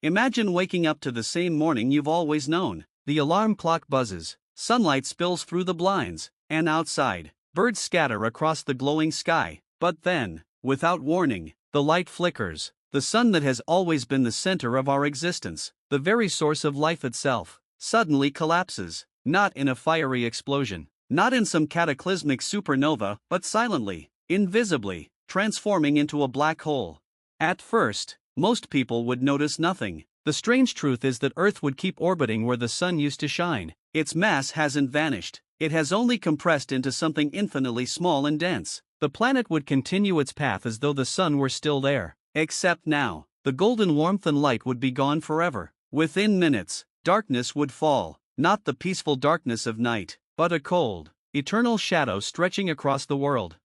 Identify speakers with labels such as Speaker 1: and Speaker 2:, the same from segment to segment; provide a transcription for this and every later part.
Speaker 1: Imagine waking up to the same morning you've always known. The alarm clock buzzes, sunlight spills through the blinds, and outside, birds scatter across the glowing sky. But then, without warning, the light flickers. The sun that has always been the center of our existence, the very source of life itself, suddenly collapses, not in a fiery explosion, not in some cataclysmic supernova, but silently, invisibly, transforming into a black hole. At first, most people would notice nothing. The strange truth is that Earth would keep orbiting where the sun used to shine. Its mass hasn't vanished, it has only compressed into something infinitely small and dense. The planet would continue its path as though the sun were still there. Except now, the golden warmth and light would be gone forever. Within minutes, darkness would fall, not the peaceful darkness of night, but a cold, eternal shadow stretching across the world.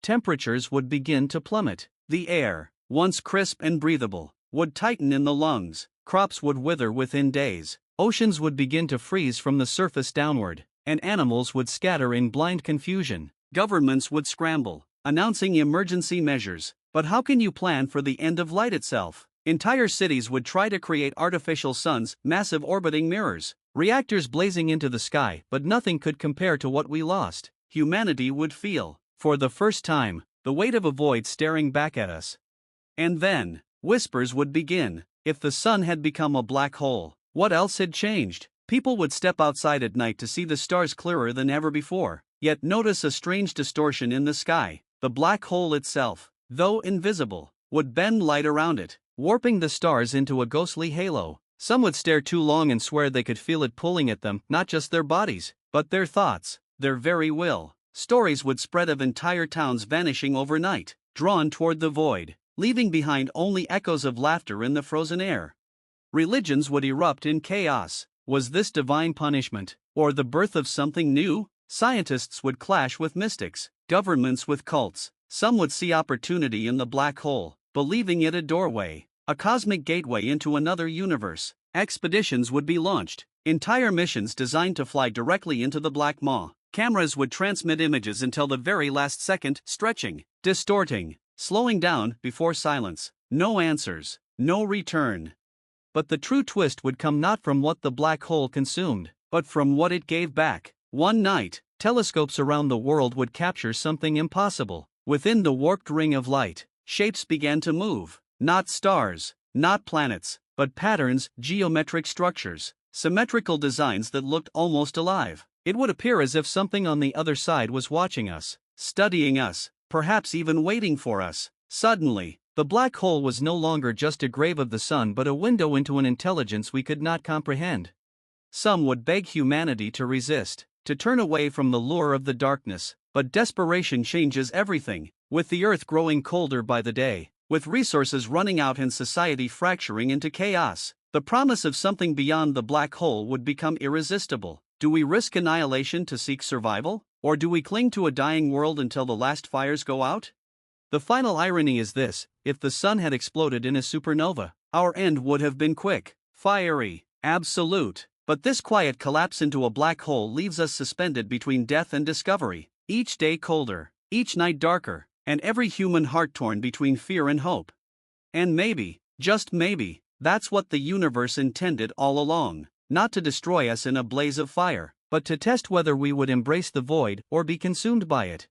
Speaker 1: Temperatures would begin to plummet. The air, once crisp and breathable, would tighten in the lungs, crops would wither within days, oceans would begin to freeze from the surface downward, and animals would scatter in blind confusion. Governments would scramble, announcing emergency measures. But how can you plan for the end of light itself? Entire cities would try to create artificial suns, massive orbiting mirrors, reactors blazing into the sky, but nothing could compare to what we lost. Humanity would feel, for the first time, the weight of a void staring back at us. And then, whispers would begin. If the sun had become a black hole, what else had changed? People would step outside at night to see the stars clearer than ever before, yet notice a strange distortion in the sky. The black hole itself, though invisible, would bend light around it, warping the stars into a ghostly halo. Some would stare too long and swear they could feel it pulling at them, not just their bodies, but their thoughts, their very will. Stories would spread of entire towns vanishing overnight, drawn toward the void, leaving behind only echoes of laughter in the frozen air. Religions would erupt in chaos. Was this divine punishment, or the birth of something new? Scientists would clash with mystics, governments with cults. Some would see opportunity in the black hole, believing it a doorway, a cosmic gateway into another universe. Expeditions would be launched, entire missions designed to fly directly into the black maw. Cameras would transmit images until the very last second, stretching, distorting, slowing down before silence. No answers, no return. But the true twist would come not from what the black hole consumed, but from what it gave back. One night, telescopes around the world would capture something impossible. Within the warped ring of light, shapes began to move. Not stars, not planets, but patterns, geometric structures, symmetrical designs that looked almost alive. It would appear as if something on the other side was watching us, studying us, perhaps even waiting for us. Suddenly, the black hole was no longer just a grave of the sun but a window into an intelligence we could not comprehend. Some would beg humanity to resist, to turn away from the lure of the darkness, but desperation changes everything. With the earth growing colder by the day, with resources running out and society fracturing into chaos, the promise of something beyond the black hole would become irresistible. Do we risk annihilation to seek survival, or do we cling to a dying world until the last fires go out? The final irony is this: if the sun had exploded in a supernova, our end would have been quick, fiery, absolute. But this quiet collapse into a black hole leaves us suspended between death and discovery, each day colder, each night darker, and every human heart torn between fear and hope. And maybe, just maybe, that's what the universe intended all along, not to destroy us in a blaze of fire, but to test whether we would embrace the void or be consumed by it.